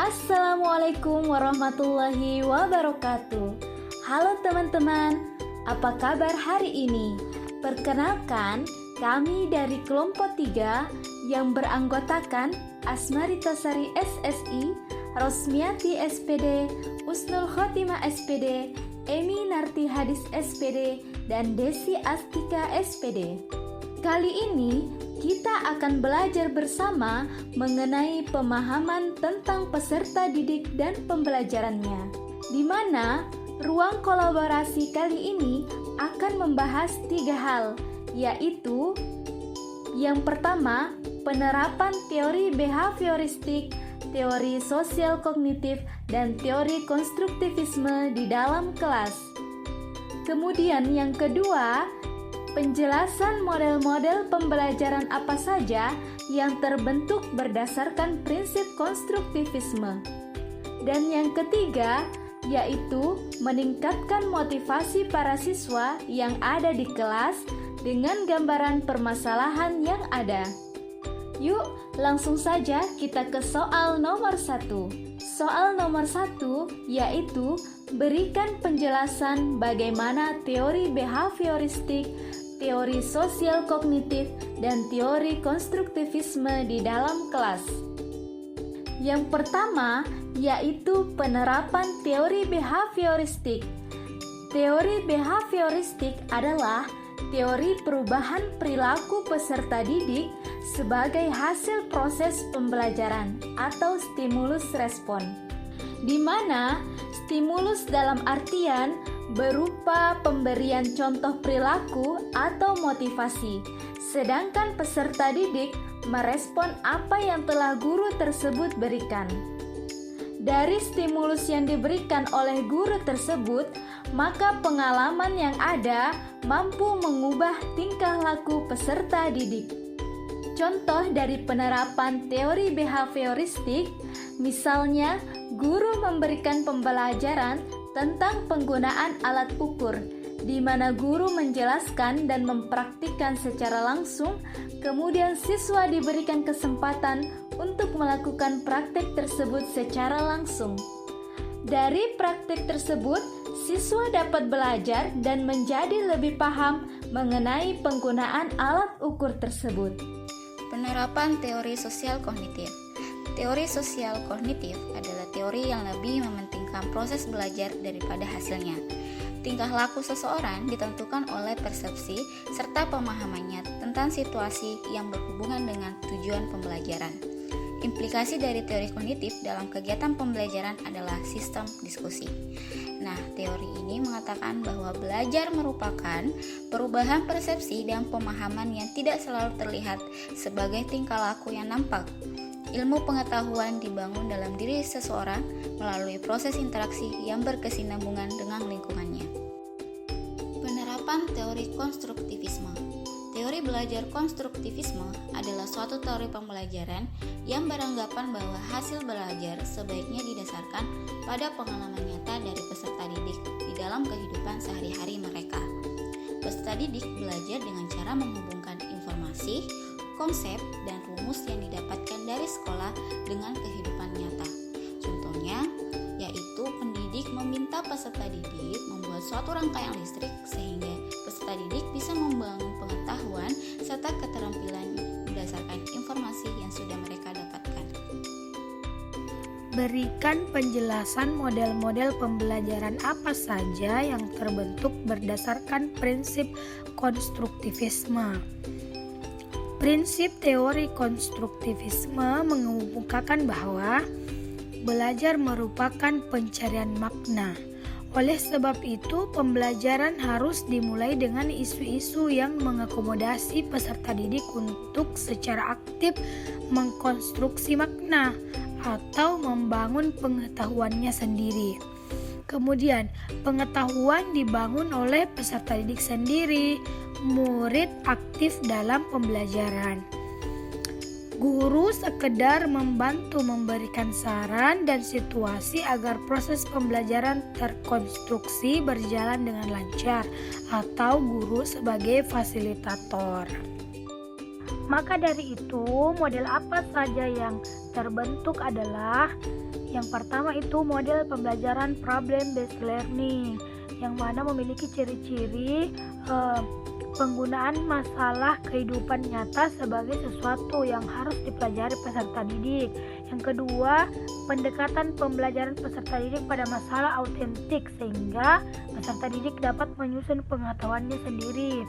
Assalamualaikum warahmatullahi wabarakatuh. Halo teman-teman, apa kabar hari ini? Perkenalkan, kami dari kelompok 3 yang beranggotakan Asmarita Sari SSI, Rosmiati SPD, Usnul Khotimah SPD, Emi Narti Hadis SPD, dan Desi Astika SPD. Kali ini kita akan belajar bersama mengenai pemahaman tentang peserta didik dan pembelajarannya, di mana ruang kolaborasi kali ini akan membahas 3 hal, yaitu yang pertama, penerapan teori behavioristik, teori sosial kognitif, dan teori konstruktivisme di dalam kelas. Kemudian yang kedua, penjelasan model-model pembelajaran apa saja yang terbentuk berdasarkan prinsip konstruktivisme. Dan yang ketiga, yaitu meningkatkan motivasi para siswa yang ada di kelas dengan gambaran permasalahan yang ada. Yuk, langsung saja kita ke soal nomor 1. Soal nomor 1 yaitu berikan penjelasan bagaimana teori behavioristik, teori sosial kognitif, dan teori konstruktivisme di dalam kelas. Yang pertama yaitu penerapan teori behavioristik. Teori behavioristik adalah teori perubahan perilaku peserta didik sebagai hasil proses pembelajaran atau stimulus respon, di mana stimulus dalam artian berupa pemberian contoh perilaku atau motivasi, sedangkan peserta didik merespon apa yang telah guru tersebut berikan. Dari stimulus yang diberikan oleh guru tersebut, maka pengalaman yang ada mampu mengubah tingkah laku peserta didik. Contoh dari penerapan teori behavioristik, misalnya guru memberikan pembelajaran tentang penggunaan alat ukur, di mana guru menjelaskan dan mempraktikkan secara langsung, kemudian siswa diberikan kesempatan untuk melakukan praktik tersebut secara langsung. Dari praktik tersebut, siswa dapat belajar dan menjadi lebih paham mengenai penggunaan alat ukur tersebut. Penerapan teori sosial kognitif. Teori sosial kognitif adalah teori yang lebih mementingkan proses belajar daripada hasilnya. Tingkah laku seseorang ditentukan oleh persepsi serta pemahamannya tentang situasi yang berhubungan dengan tujuan pembelajaran. Implikasi dari teori kognitif dalam kegiatan pembelajaran adalah sistem diskusi. Nah, teori ini mengatakan bahwa belajar merupakan perubahan persepsi dan pemahaman yang tidak selalu terlihat sebagai tingkah laku yang nampak. Ilmu pengetahuan dibangun dalam diri seseorang melalui proses interaksi yang berkesinambungan dengan lingkungannya. Penerapan teori konstruktivisme. Teori belajar konstruktivisme adalah suatu teori pembelajaran yang beranggapan bahwa hasil belajar sebaiknya didasarkan pada pengalaman nyata dari peserta didik di dalam kehidupan sehari-hari mereka. Peserta didik belajar dengan cara menghubungkan informasi, konsep, dan rumus yang didapatkan dari sekolah dengan kehidupan nyata. Contohnya, yaitu pendidik meminta peserta didik membuat suatu rangkaian listrik sehingga peserta didik bisa membangun pengetahuan serta keterampilan berdasarkan informasi yang sudah mereka dapatkan. Berikan penjelasan model-model pembelajaran apa saja yang terbentuk berdasarkan prinsip konstruktivisme. Prinsip teori konstruktivisme mengemukakan bahwa belajar merupakan pencarian makna. Oleh sebab itu, pembelajaran harus dimulai dengan isu-isu yang mengakomodasi peserta didik untuk secara aktif mengkonstruksi makna atau membangun pengetahuannya sendiri. Kemudian, pengetahuan dibangun oleh peserta didik sendiri, murid aktif dalam pembelajaran. Guru sekedar membantu memberikan saran dan situasi agar proses pembelajaran terkonstruksi berjalan dengan lancar, atau guru sebagai fasilitator. Maka dari itu, model apa saja yang terbentuk adalah yang pertama itu model pembelajaran problem based learning, yang mana memiliki ciri-ciri penggunaan masalah kehidupan nyata sebagai sesuatu yang harus dipelajari peserta didik. Yang kedua, pendekatan pembelajaran peserta didik pada masalah autentik sehingga peserta didik dapat menyusun pengetahuannya sendiri.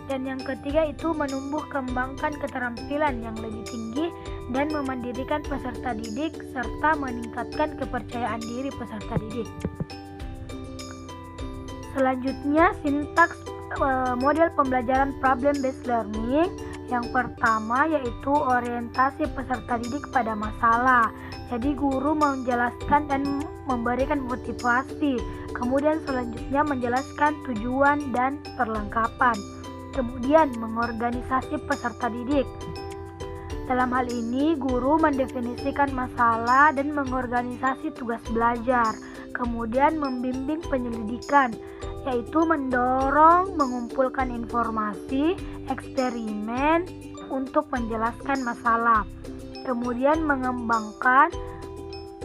Dan yang ketiga itu menumbuh kembangkan keterampilan yang lebih tinggi dan memandirikan peserta didik serta meningkatkan kepercayaan diri peserta didik. Selanjutnya, sintaks model pembelajaran problem based learning. Yang pertama yaitu orientasi peserta didik pada masalah. Jadi guru menjelaskan dan memberikan motivasi. Kemudian selanjutnya menjelaskan tujuan dan perlengkapan. Kemudian mengorganisasi peserta didik. Dalam hal ini guru mendefinisikan masalah dan mengorganisasi tugas belajar. Kemudian membimbing penyelidikan, yaitu mendorong mengumpulkan informasi, eksperimen untuk menjelaskan masalah. Kemudian mengembangkan,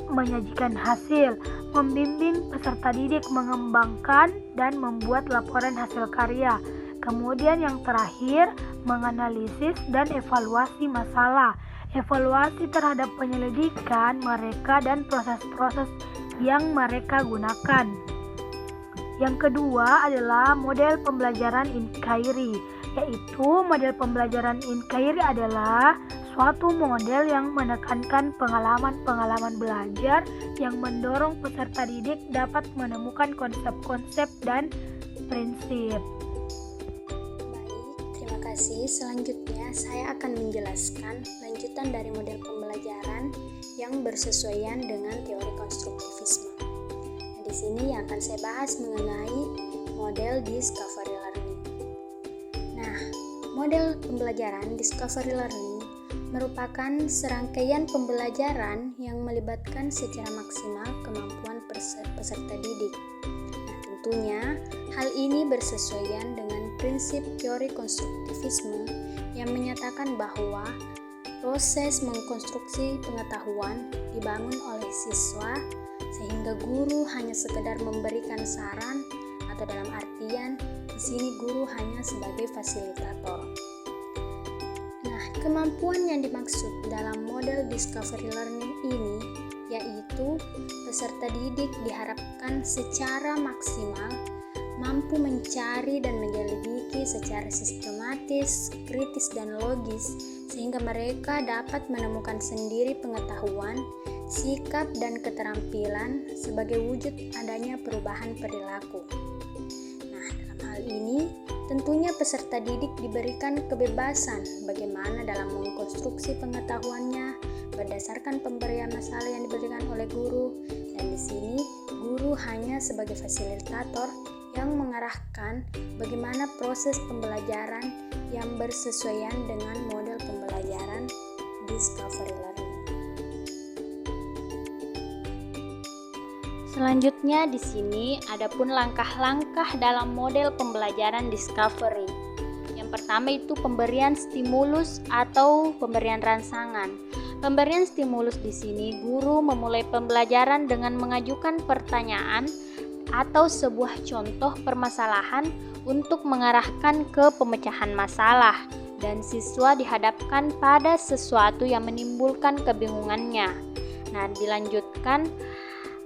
menyajikan hasil, membimbing peserta didik mengembangkan dan membuat laporan hasil karya. Kemudian yang terakhir, menganalisis dan evaluasi masalah. Evaluasi terhadap penyelidikan mereka dan proses-proses yang mereka gunakan. Yang kedua adalah model pembelajaran inquiry, yaitu model pembelajaran inquiry adalah suatu model yang menekankan pengalaman-pengalaman belajar yang mendorong peserta didik dapat menemukan konsep-konsep dan prinsip. Terima kasih. Selanjutnya saya akan menjelaskan lanjutan dari model pembelajaran yang bersesuaian dengan teori konstruktivisme. Nah, di sini yang akan saya bahas mengenai model discovery learning. Nah, model pembelajaran discovery learning merupakan serangkaian pembelajaran yang melibatkan secara maksimal kemampuan peserta didik. Nah, tentunya hal ini bersesuaian dengan prinsip teori konstruktivisme yang menyatakan bahwa proses mengkonstruksi pengetahuan dibangun oleh siswa sehingga guru hanya sekedar memberikan saran atau dalam artian di sini guru hanya sebagai fasilitator. Nah, kemampuan yang dimaksud dalam model discovery learning ini yaitu peserta didik diharapkan secara maksimal mampu mencari dan menyelidiki secara sistematis, kritis, dan logis sehingga mereka dapat menemukan sendiri pengetahuan, sikap, dan keterampilan sebagai wujud adanya perubahan perilaku. Nah, dalam hal ini tentunya peserta didik diberikan kebebasan bagaimana dalam mengkonstruksi pengetahuannya berdasarkan pemberian masalah yang diberikan oleh guru, dan di sini guru hanya sebagai fasilitator yang mengarahkan bagaimana proses pembelajaran yang bersesuaian dengan model pembelajaran discovery learning. Selanjutnya di sini adapun langkah-langkah dalam model pembelajaran discovery. Yang pertama itu pemberian stimulus atau pemberian rangsangan. Pemberian stimulus di sini guru memulai pembelajaran dengan mengajukan pertanyaan atau sebuah contoh permasalahan untuk mengarahkan ke pemecahan masalah dan siswa dihadapkan pada sesuatu yang menimbulkan kebingungannya. Nah, dilanjutkan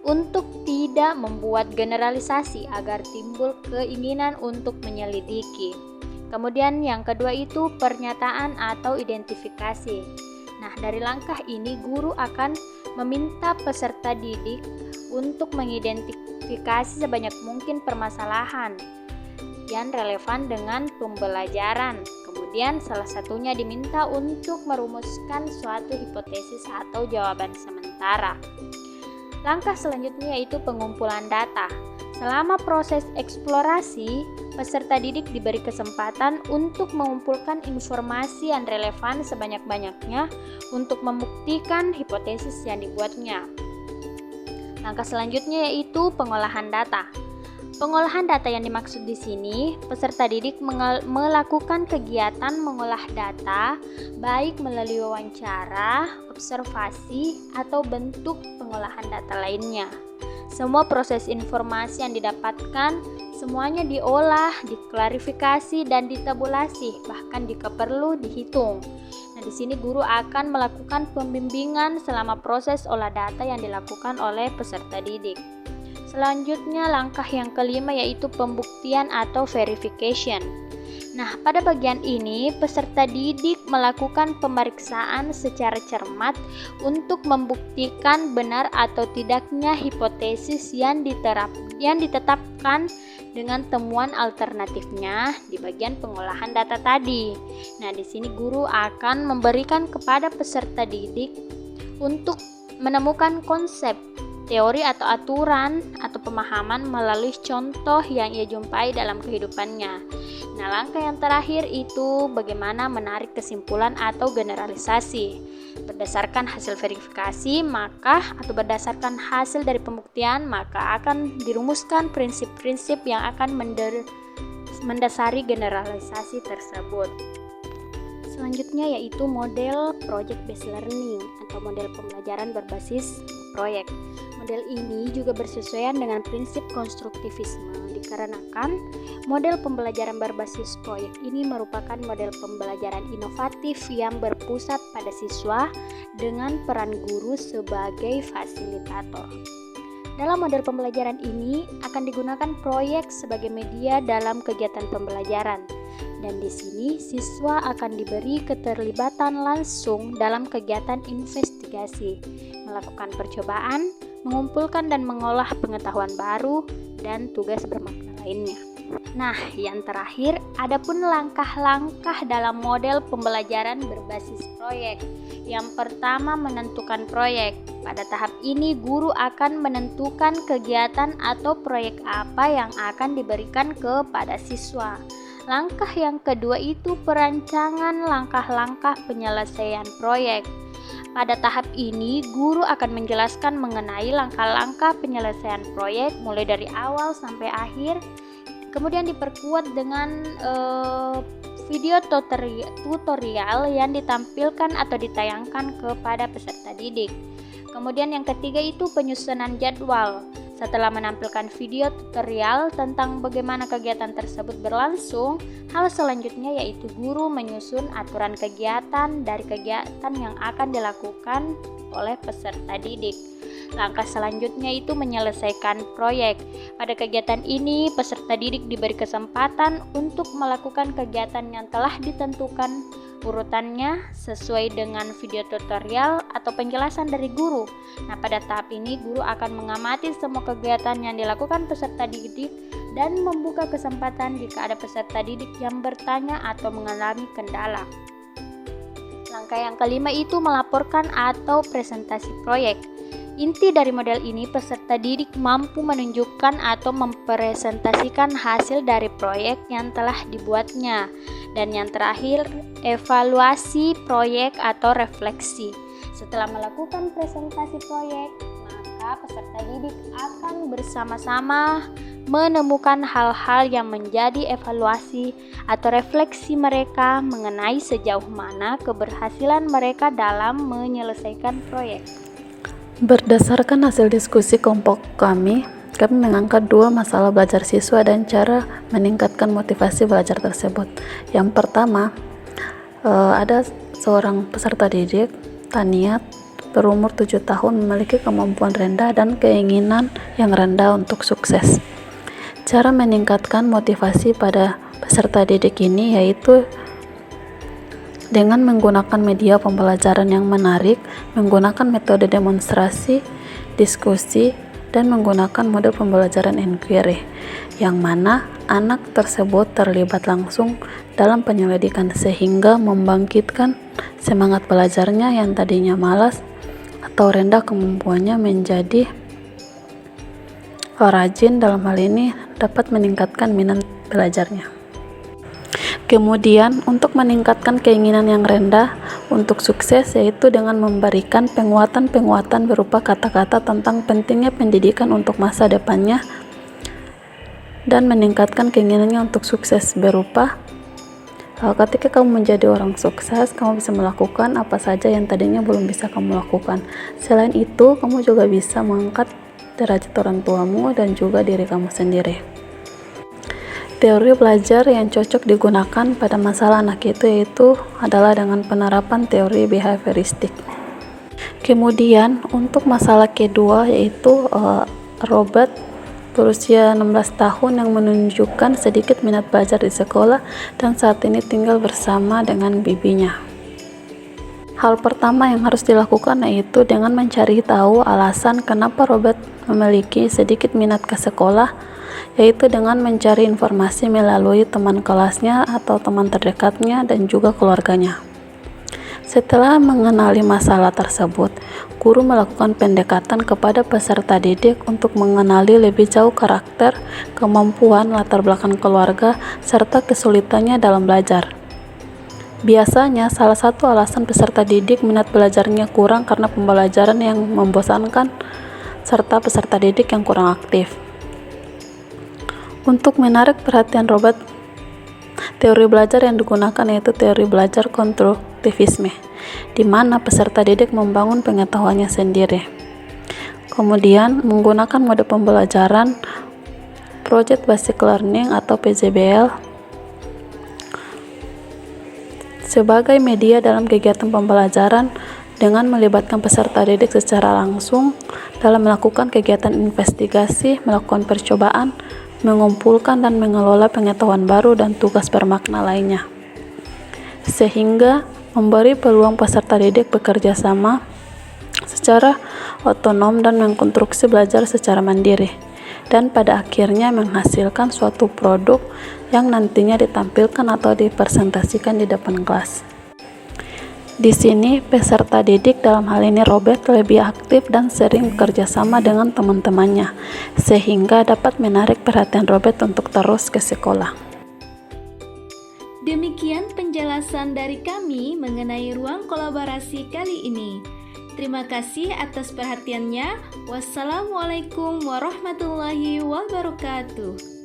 untuk tidak membuat generalisasi agar timbul keinginan untuk menyelidiki. Kemudian yang kedua itu pernyataan atau identifikasi. Nah, dari langkah ini guru akan meminta peserta didik untuk mengidentifikasi sebanyak mungkin permasalahan yang relevan dengan pembelajaran. Kemudian salah satunya diminta untuk merumuskan suatu hipotesis atau jawaban sementara. Langkah selanjutnya yaitu pengumpulan data. Selama proses eksplorasi, peserta didik diberi kesempatan untuk mengumpulkan informasi yang relevan sebanyak-banyaknya untuk membuktikan hipotesis yang dibuatnya. Langkah selanjutnya yaitu pengolahan data. Pengolahan data yang dimaksud di sini, peserta didik melakukan kegiatan mengolah data, baik melalui wawancara, observasi, atau bentuk pengolahan data lainnya. Semua proses informasi yang didapatkan, semuanya diolah, diklarifikasi, dan ditabulasi, bahkan jika perlu dihitung. Nah, di sini guru akan melakukan pembimbingan selama proses olah data yang dilakukan oleh peserta didik. Selanjutnya langkah yang kelima yaitu pembuktian atau verification. Nah, pada bagian ini peserta didik melakukan pemeriksaan secara cermat untuk membuktikan benar atau tidaknya hipotesis yang ditetapkan dengan temuan alternatifnya di bagian pengolahan data tadi. Nah, di sini guru akan memberikan kepada peserta didik untuk menemukan konsep, teori atau aturan atau pemahaman melalui contoh yang ia jumpai dalam kehidupannya. Nah, langkah yang terakhir itu bagaimana menarik kesimpulan atau generalisasi. Berdasarkan hasil verifikasi, atau berdasarkan hasil dari pembuktian, maka akan dirumuskan prinsip-prinsip yang akan mendasari generalisasi tersebut. Selanjutnya yaitu model project based learning atau model pembelajaran berbasis proyek. Model ini juga bersesuaian dengan prinsip konstruktivisme dikarenakan model pembelajaran berbasis proyek ini merupakan model pembelajaran inovatif yang berpusat pada siswa dengan peran guru sebagai fasilitator. Dalam model pembelajaran ini akan digunakan proyek sebagai media dalam kegiatan pembelajaran. Dan di sini siswa akan diberi keterlibatan langsung dalam kegiatan investigasi, melakukan percobaan, mengumpulkan dan mengolah pengetahuan baru, dan tugas bermakna lainnya. Nah, yang terakhir, adapun langkah-langkah dalam model pembelajaran berbasis proyek. Yang pertama, menentukan proyek. Pada tahap ini, guru akan menentukan kegiatan atau proyek apa yang akan diberikan kepada siswa. Langkah yang kedua itu perancangan langkah-langkah penyelesaian proyek. Pada tahap ini, guru akan menjelaskan mengenai langkah-langkah penyelesaian proyek mulai dari awal sampai akhir. Kemudian diperkuat dengan video tutorial yang ditampilkan atau ditayangkan kepada peserta didik. Kemudian yang ketiga itu penyusunan jadwal. Setelah menampilkan video tutorial tentang bagaimana kegiatan tersebut berlangsung, hal selanjutnya yaitu guru menyusun aturan kegiatan dari kegiatan yang akan dilakukan oleh peserta didik. Langkah selanjutnya itu menyelesaikan proyek. Pada kegiatan ini, peserta didik diberi kesempatan untuk melakukan kegiatan yang telah ditentukan urutannya sesuai dengan video tutorial atau penjelasan dari guru. Nah, pada tahap ini guru akan mengamati semua kegiatan yang dilakukan peserta didik dan membuka kesempatan jika ada peserta didik yang bertanya atau mengalami kendala. Langkah yang kelima itu melaporkan atau presentasi proyek. Inti dari model ini, peserta didik mampu menunjukkan atau mempresentasikan hasil dari proyek yang telah dibuatnya. Dan yang terakhir, evaluasi proyek atau refleksi. Setelah melakukan presentasi proyek, maka peserta didik akan bersama-sama menemukan hal-hal yang menjadi evaluasi atau refleksi mereka mengenai sejauh mana keberhasilan mereka dalam menyelesaikan proyek. Berdasarkan hasil diskusi kelompok kami mengangkat 2 masalah belajar siswa dan cara meningkatkan motivasi belajar tersebut. Yang pertama, ada seorang peserta didik, Tania, berumur 7 tahun, memiliki kemampuan rendah dan keinginan yang rendah untuk sukses. Cara meningkatkan motivasi pada peserta didik ini yaitu dengan menggunakan media pembelajaran yang menarik, menggunakan metode demonstrasi, diskusi, dan menggunakan model pembelajaran inquiry, yang mana anak tersebut terlibat langsung dalam penyelidikan sehingga membangkitkan semangat belajarnya yang tadinya malas atau rendah kemampuannya menjadi rajin. Dalam hal ini dapat meningkatkan minat belajarnya. Kemudian, untuk meningkatkan keinginan yang rendah untuk sukses yaitu dengan memberikan penguatan-penguatan berupa kata-kata tentang pentingnya pendidikan untuk masa depannya dan meningkatkan keinginannya untuk sukses berupa ketika kamu menjadi orang sukses, kamu bisa melakukan apa saja yang tadinya belum bisa kamu lakukan. Selain itu, kamu juga bisa mengangkat derajat orang tuamu dan juga diri kamu sendiri. Teori belajar yang cocok digunakan pada masalah anak itu yaitu adalah dengan penerapan teori behavioristik. Kemudian untuk masalah kedua yaitu Robert berusia 16 tahun yang menunjukkan sedikit minat belajar di sekolah dan saat ini tinggal bersama dengan bibinya. Hal pertama yang harus dilakukan yaitu dengan mencari tahu alasan kenapa Robert memiliki sedikit minat ke sekolah, yaitu dengan mencari informasi melalui teman kelasnya atau teman terdekatnya dan juga keluarganya. Setelah mengenali masalah tersebut, guru melakukan pendekatan kepada peserta didik untuk mengenali lebih jauh karakter, kemampuan, latar belakang keluarga, serta kesulitannya dalam belajar. Biasanya, salah satu alasan peserta didik minat belajarnya kurang karena pembelajaran yang membosankan, serta peserta didik yang kurang aktif. Untuk menarik perhatian Robert, teori belajar yang digunakan yaitu teori belajar konstruktivisme, di mana peserta didik membangun pengetahuannya sendiri. Kemudian, menggunakan mode pembelajaran Project Basic Learning atau PJBL sebagai media dalam kegiatan pembelajaran dengan melibatkan peserta didik secara langsung dalam melakukan kegiatan investigasi, melakukan percobaan, mengumpulkan dan mengelola pengetahuan baru dan tugas bermakna lainnya, sehingga memberi peluang peserta didik bekerja sama secara otonom dan mengkonstruksi belajar secara mandiri, dan pada akhirnya menghasilkan suatu produk yang nantinya ditampilkan atau dipresentasikan di depan kelas. Di sini, peserta didik dalam hal ini Robert lebih aktif dan sering bekerja sama dengan teman-temannya, sehingga dapat menarik perhatian Robert untuk terus ke sekolah. Demikian penjelasan dari kami mengenai ruang kolaborasi kali ini. Terima kasih atas perhatiannya. Wassalamualaikum warahmatullahi wabarakatuh.